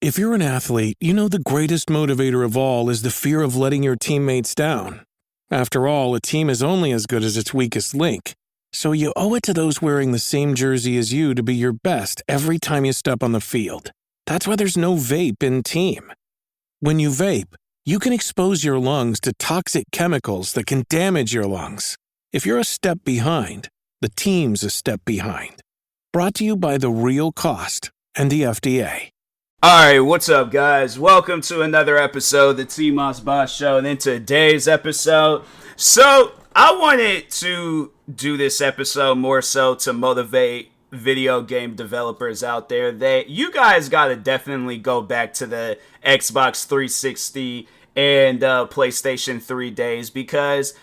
If you're an athlete, you know the greatest motivator of all is the fear of letting your teammates down. After all, a team is only as good as its weakest link. So you owe it to those wearing the same jersey as you to be your best every time you step on the field. That's why there's no vape in team. When you vape, you can expose your lungs to toxic chemicals that can damage your lungs. If you're a step behind, the team's a step behind. Brought to you by The Real Cost and the FDA. Alright, what's up guys? Welcome to another episode of the TMossBoss Show, and in today's episode, I wanted to do this episode more so to motivate video game developers out there that you guys gotta definitely go back to the Xbox 360 and PlayStation 3 days, because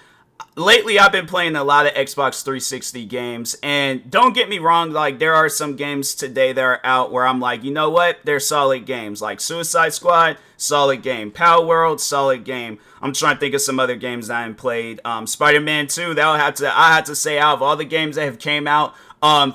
lately I've been playing a lot of Xbox 360 games, and don't get me wrong, like there are some games today that are out where I'm like, you know what, they're solid games, like Suicide Squad, solid game, Power World, solid game. I'm trying to think of some other games that I haven't played. Spider-Man 2, I have to say, out of all the games that have came out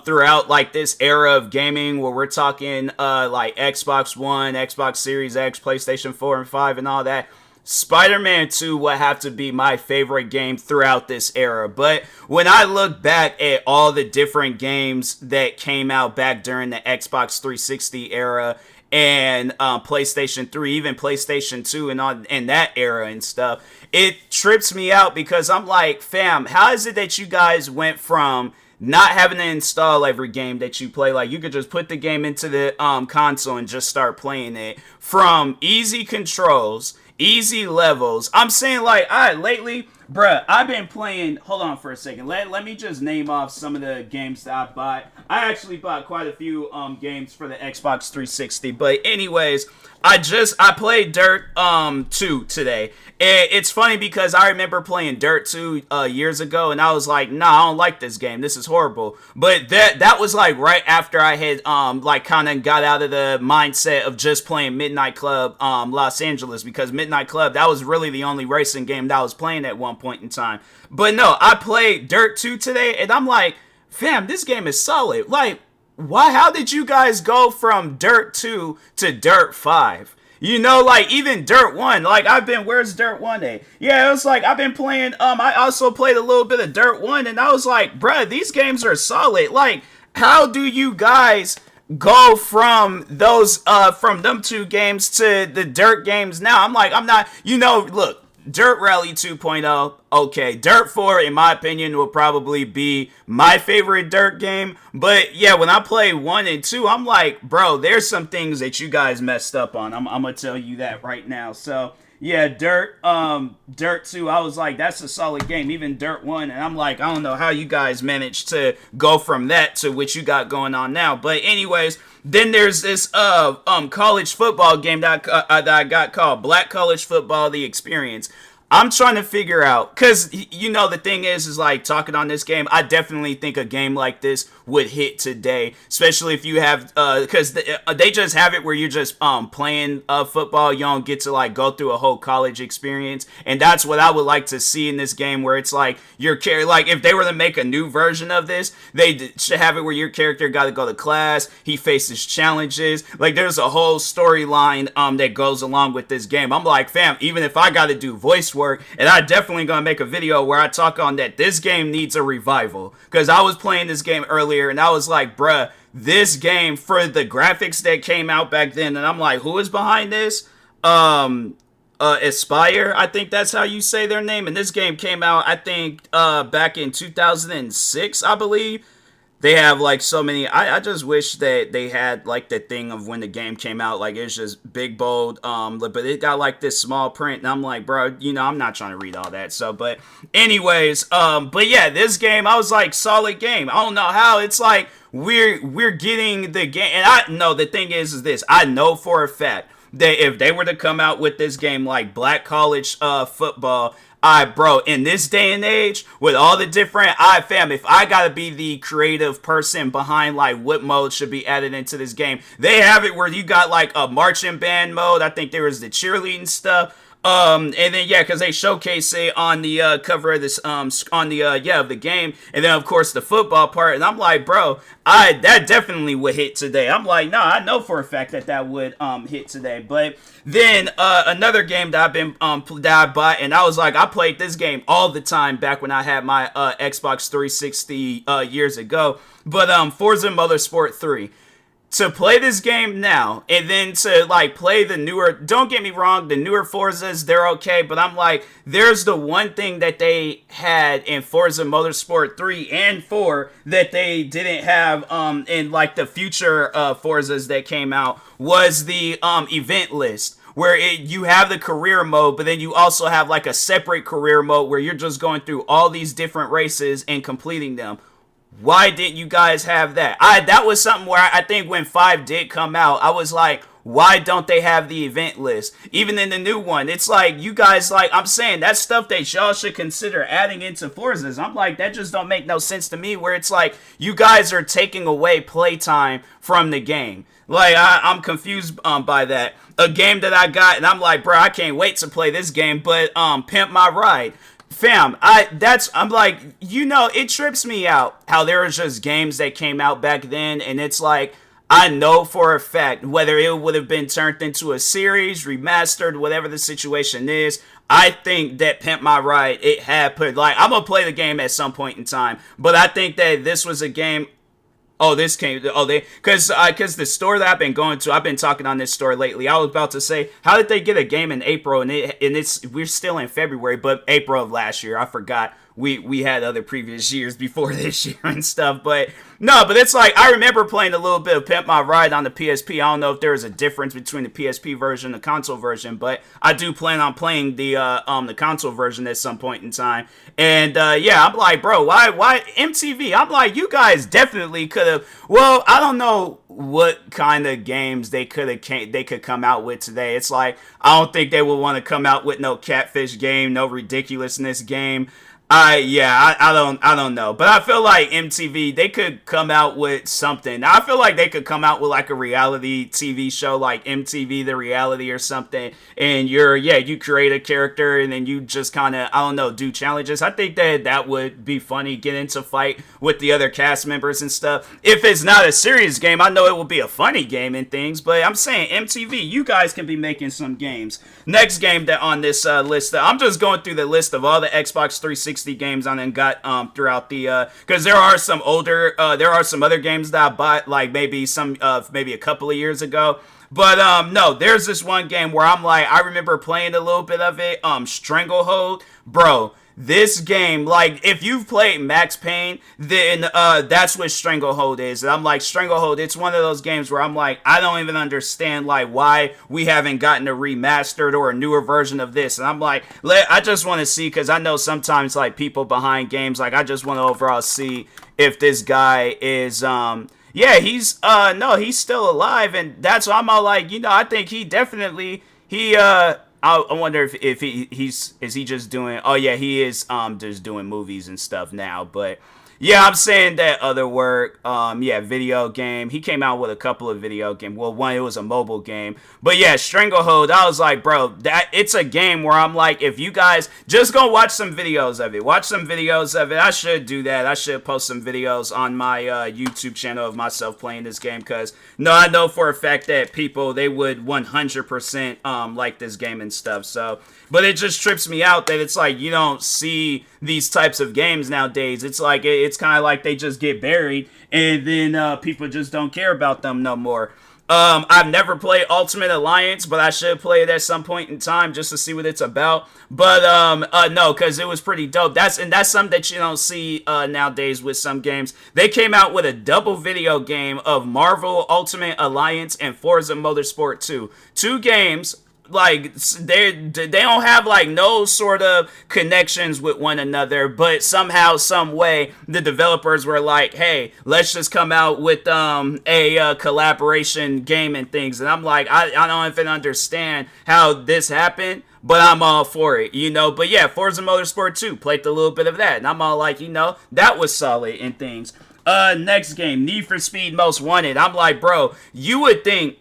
throughout like this era of gaming, where we're talking like Xbox One, Xbox Series X, PlayStation 4 and 5 and all that, Spider-Man 2 would have to be my favorite game throughout this era. But when I look back at all the different games that came out back during the Xbox 360 era and PlayStation 3, even PlayStation 2 and that era and stuff, it trips me out, because I'm like, fam, how is it that you guys went from not having to install every game that you play, like you could just put the game into the console and just start playing it, from easy controls, easy levels. I'm saying, like, lately, bruh, I've been playing, hold on for a second, let me just name off some of the games that I bought. I actually bought quite a few games for the Xbox 360, but anyways, I played Dirt 2 today. And it's funny because I remember playing Dirt 2 years ago, and I was like, nah, I don't like this game, this is horrible. But that was like right after I had like kind of got out of the mindset of just playing Midnight Club Los Angeles, because Midnight Club, that was really the only racing game that I was playing at one point in time. But no, I played Dirt 2 today, and I'm like, fam, this game is solid. Like, how did you guys go from Dirt 2 to Dirt 5? You know, like, even Dirt 1, like, where's Dirt 1 at? Yeah, it was like, I've been playing, I also played a little bit of Dirt 1, and I was like, bruh, these games are solid. Like, how do you guys go from from them two games to the Dirt games now? I'm like, I'm not, look, Dirt Rally 2.0, okay. Dirt 4, in my opinion, will probably be my favorite Dirt game. But yeah, when I play 1 and 2, I'm like, bro, there's some things that you guys messed up on. I'm going to tell you that right now. So yeah, Dirt 2, I was like, that's a solid game. Even Dirt 1, and I'm like, I don't know how you guys managed to go from that to what you got going on now. But anyways, then there's this college football game that I got called Black College Football: The Experience. I'm trying to figure out, because, the thing is like, talking on this game, I definitely think a game like this would hit today, especially if you have, because they just have it where you're just playing football. You don't get to, like, go through a whole college experience, and that's what I would like to see in this game, where it's like, like, if they were to make a new version of this, they should have it where your character got to go to class, he faces challenges, like, there's a whole storyline that goes along with this game. I'm like, fam, even if I got to do voice work, and I definitely gonna make a video where I talk on that, this game needs a revival, because I was playing this game earlier and I was like, bruh, this game, for the graphics that came out back then, and I'm like, who is behind this? Aspire, I think that's how you say their name, and this game came out, I think, back in 2006, I believe. They have, like, so many. I just wish that they had, like, the thing of when the game came out, like, it's just big, bold, but it got, like, this small print, and I'm like, bro, I'm not trying to read all that, so, but anyways, but yeah, this game, I was like, solid game. I don't know how, it's like, we're getting the game, and I know, the thing is this, I know for a fact that if they were to come out with this game, like, Black College Football, bro, in this day and age, with all the different, fam, if I gotta be the creative person behind, like, what mode should be added into this game, they have it where you got, like, a marching band mode. I think there was the cheerleading stuff. And then because they showcase it on the cover of this on the of the game, and then of course the football part, and I'm like, bro, that definitely would hit today. I'm like, no, I know for a fact that would hit today. But then another game that I've been that I bought, and I was like, I played this game all the time back when I had my Xbox 360 years ago. But Forza Motorsport 3. To play this game now and then to like play the newer, don't get me wrong, the newer Forzas, they're okay, but I'm like, there's the one thing that they had in Forza Motorsport 3 and 4 that they didn't have in like the future Forzas that came out was the event list, where you have the career mode, but then you also have like a separate career mode where you're just going through all these different races and completing them. Why didn't you guys have that? That was something where I think when 5 did come out, I was like, why don't they have the event list? Even in the new one, it's like, you guys, like, I'm saying, that's stuff that y'all should consider adding into Forzas. I'm like, that just don't make no sense to me, where it's like, you guys are taking away playtime from the game. Like, I'm confused by that. A game that I got, and I'm like, bro, I can't wait to play this game, but Pimp My Ride. Fam, I'm like, it trips me out how there was just games that came out back then, and it's like, I know for a fact, whether it would have been turned into a series, remastered, whatever the situation is, I think that Pimp My Ride, it had put, like, I'm gonna play the game at some point in time, but I think that this was a game. Oh, this came. Oh, because the store that I've been going to, I've been talking on this store lately. I was about to say, how did they get a game in April and we're still in February, but April of last year. I forgot. We had other previous years before this year and stuff, but no, but it's like, I remember playing a little bit of Pimp My Ride on the PSP. I don't know if there was a difference between the PSP version and the console version, but I do plan on playing the console version at some point in time. And I'm like, bro, why MTV? I'm like, you guys definitely could have. Well, I don't know what kind of games they could come out with today. It's like, I don't think they would want to come out with no catfish game, no ridiculousness game. I don't know, but I feel like MTV, they could come out with something. I feel like they could come out with like a reality TV show, like MTV The Reality or something, and you create a character and then you just kind of, I don't know, do challenges. I think that would be funny, get into fight with the other cast members and stuff. If it's not a serious game, I know it will be a funny game and things, but I'm saying MTV, you guys can be making some games. Next game that on this list, I'm just going through the list of all the Xbox 360 games I then got throughout the because there are some other games that I bought, like maybe a couple of years ago, but no, there's this one game where I'm like, I remember playing a little bit of it, Stranglehold, bro. This game, like, if you've played Max Payne, then that's what Stranglehold is. And I'm like, Stranglehold, it's one of those games where I'm like, I don't even understand, like, why we haven't gotten a remastered or a newer version of this. And I'm like, I just want to see, because I know sometimes, like, people behind games, like, I just want to overall see if this guy is, he's still alive. And that's why I'm all like, I think he definitely, I wonder if he's just doing. Oh yeah, he is just doing movies and stuff now. But yeah, I'm saying that other work. Video game. He came out with a couple of video games. Well, one, it was a mobile game. But yeah, Stranglehold. I was like, bro, that it's a game where I'm like, if you guys just go watch some videos of it. Watch some videos of it. I should do that. I should post some videos on my YouTube channel of myself playing this game, because I know for a fact that people, they would 100% like this game and stuff. So, but it just trips me out that it's like you don't see these types of games nowadays. It's like it's kind of like they just get buried, and then people just don't care about them no more. I've never played Ultimate Alliance, but I should play it at some point in time just to see what it's about. But no, because it was pretty dope. That's something that you don't see nowadays with some games. They came out with a double video game of Marvel Ultimate Alliance and Forza Motorsport 2. Two games. Like, they don't have like no sort of connections with one another, but somehow, some way, the developers were like, hey, let's just come out with a collaboration game and things. And I'm like, I don't even understand how this happened, but I'm all for it, But yeah, Forza Motorsport 2, played a little bit of that, and I'm all like, that was solid and things. Next game, Need for Speed Most Wanted. I'm like, bro, you would think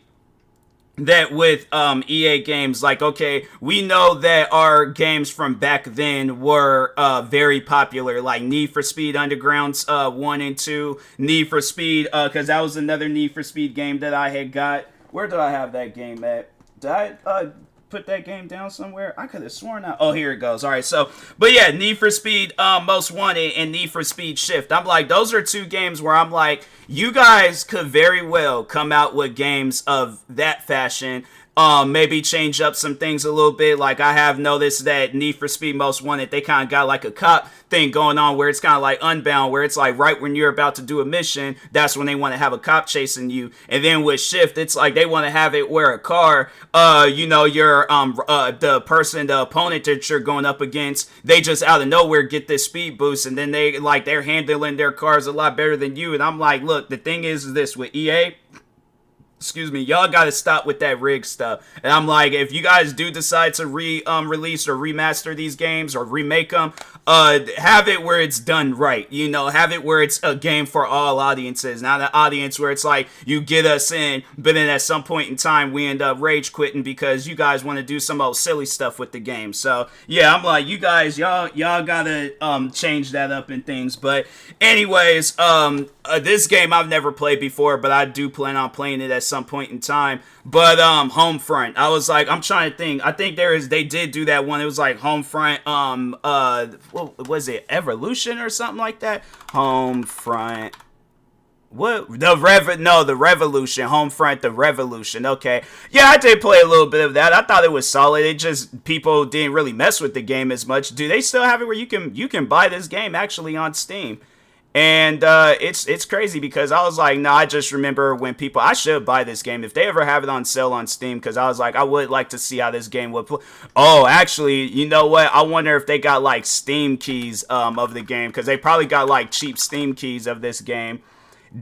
that with EA games, like, okay, we know that our games from back then were very popular, like Need for Speed Underground's 1 and 2, Need for Speed, because that was another Need for Speed game that I had got. Where do I have that game at? Did I put that game down somewhere? I could have sworn out. Oh, here it goes. All right, so, but yeah, Need for Speed Most Wanted and Need for Speed Shift. I'm like, those are two games where I'm like, you guys could very well come out with games of that fashion. Maybe change up some things a little bit. Like, I have noticed that Need for Speed Most Wanted, they kind of got like a cop thing going on where it's kind of like Unbound, where it's like right when you're about to do a mission, that's when they want to have a cop chasing you. And then with Shift, it's like they want to have it where a car, you're the opponent that you're going up against, they just out of nowhere get this speed boost, and then they're handling their cars a lot better than you. And I'm like, look, the thing is this with EA, excuse me, y'all gotta stop with that rig stuff. And I'm like, if you guys do decide to release or remaster these games or remake them, have it where it's done right. Have it where it's a game for all audiences, not an audience where it's like you get us in, but then at some point in time we end up rage quitting because you guys want to do some old silly stuff with the game. So yeah, I'm like, you guys, y'all gotta change that up and things. But anyways, this game I've never played before, but I do plan on playing it at some point in time. But Homefront, I was like, I'm trying to think. I think they did do that one. It was like Homefront, what was it, Evolution or something like that? Homefront. The Revolution. Homefront, the Revolution. Okay. Yeah, I did play a little bit of that. I thought it was solid. It just, people didn't really mess with the game as much. Do they still have it where you can buy this game actually on Steam? And it's crazy because I was like, no, I just remember when I should buy this game if they ever have it on sale on Steam, because I was like, I would like to see how this game would play. Oh, actually, you know what? I wonder if they got like Steam keys of the game, because they probably got like cheap Steam keys of this game.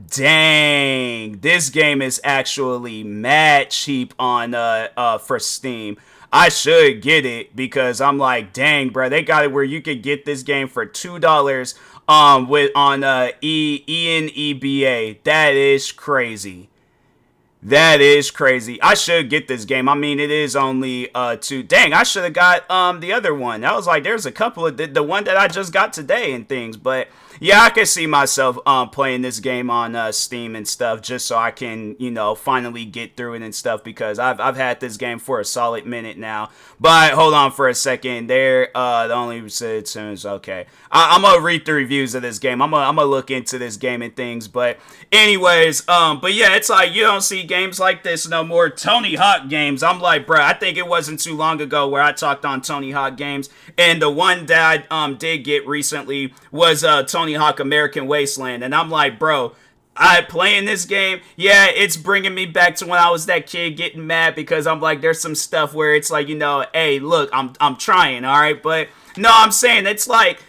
Dang, this game is actually mad cheap on for Steam. I should get it because I'm like, dang, bro, they got it where you could get this game for $2 on ENEBA. That is crazy. That is crazy. I should get this game. I mean, it is only two. Dang, I should have got the other one. I was like, there's a couple of the one that I just got today and things, but yeah, I can see myself playing this game on Steam and stuff, just so I can, finally get through it and stuff, because I've had this game for a solid minute now. But hold on for a second. There, the only citizens. Okay, I'm gonna read the reviews of this game. I'm gonna look into this game and things. But anyways, but yeah, it's like you don't see games like this no more. Tony Hawk games. I'm like, bro, I think it wasn't too long ago where I talked on Tony Hawk games, and the one that I did get recently was Tony Hawk American Wasteland, and I'm like, bro, playing this game, yeah, it's bringing me back to when I was that kid getting mad because I'm like, there's some stuff where it's like, hey, look, I'm trying, all right, but no, I'm saying it's like,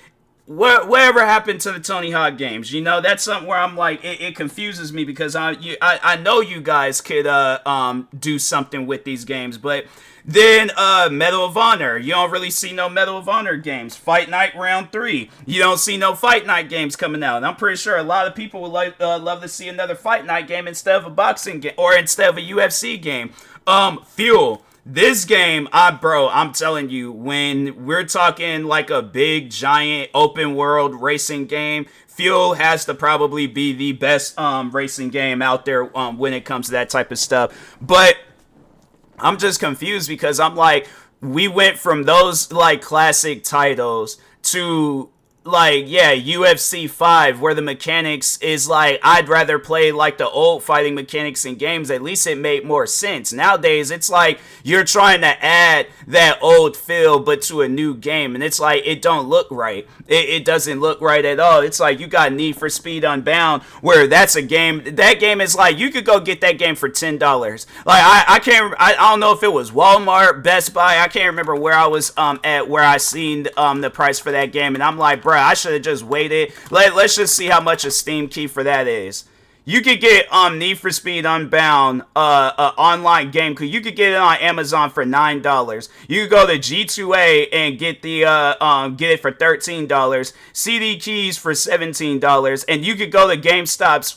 whatever happened to the Tony Hawk games? That's something where I'm like, it confuses me because I know you guys could do something with these games, but then Medal of Honor, you don't really see no Medal of Honor games. Fight Night Round 3, you don't see no Fight Night games coming out. And I'm pretty sure a lot of people would love to see another Fight Night game instead of a boxing game or instead of a UFC game. Fuel. This game, I'm telling you, when we're talking like a big, giant, open world racing game, Fuel has to probably be the best racing game out there when it comes to that type of stuff. But I'm just confused because I'm like, we went from those like classic titles to like, yeah, UFC 5, where the mechanics is like, I'd rather play like the old fighting mechanics in games. At least it made more sense. Nowadays, it's like you're trying to add that old feel, but to a new game. And it's like, it don't look right. It doesn't look right at all. It's like you got Need for Speed Unbound, where that's a game. That game is like, you could go get that game for $10. Like, I don't know if it was Walmart, Best Buy. I can't remember where I was at, where I seen the price for that game. And I'm like, bro, I should have just waited. Let's just see how much a Steam key for that is. You could get Need for Speed Unbound online game. Cause you could get it on Amazon for $9. You could go to G2A and get the get it for $13. CD keys for $17, and you could go to GameStop's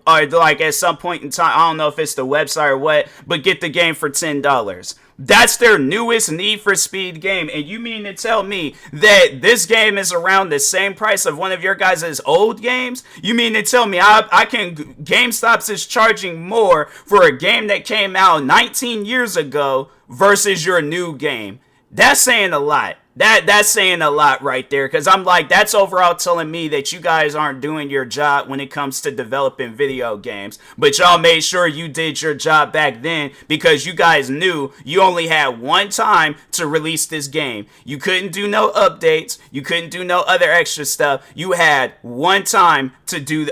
or like at some point in time, I don't know if it's the website or what, but get the game for $10. That's their newest Need for Speed game. And you mean to tell me that this game is around the same price of one of your guys' old games? You mean to tell me GameStop's is charging more for a game that came out 19 years ago versus your new game? That's saying a lot. That's saying a lot right there, because I'm like, that's overall telling me that you guys aren't doing your job when it comes to developing video games. But y'all made sure you did your job back then because you guys knew you only had one time to release this game. You couldn't do no updates. You couldn't do no other extra stuff. You had one time to do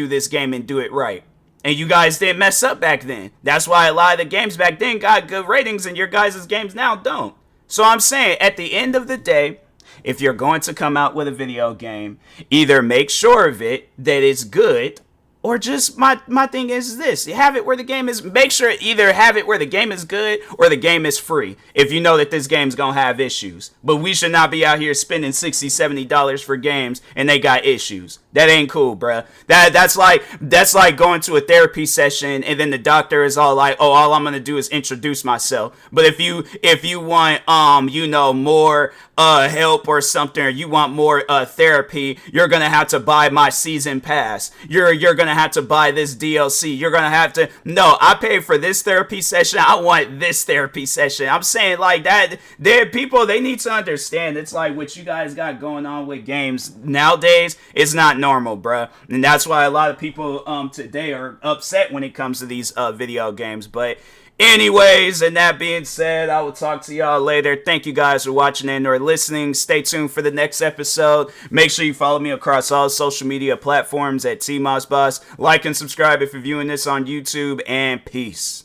this game and do it right. And you guys didn't mess up back then. That's why a lot of the games back then got good ratings and your guys' games now don't. So I'm saying, at the end of the day, if you're going to come out with a video game, either make sure of it that it's good, or just my thing is this: have it where the game is. Make sure either have it where the game is good or the game is free. If you know that this game's gonna have issues, but we should not be out here spending $60, $70 for games and they got issues. That ain't cool, bruh. That's like going to a therapy session and then the doctor is all like, "Oh, all I'm gonna do is introduce myself." But if you want more help or something, or you want more therapy, you're gonna have to buy my season pass. You're gonna have to buy this DLC. You're gonna have to. No, I paid for this therapy session. I want this therapy session. I'm saying like that. They need to understand. It's like what you guys got going on with games nowadays. It's not normal, bruh. And that's why a lot of people today are upset when it comes to these video games. But anyways, and that being said, I will talk to y'all later. Thank you guys for watching and or listening. Stay tuned for the next episode. Make sure you follow me across all social media platforms at TMossBoss. Like and subscribe if you're viewing this on YouTube, and peace.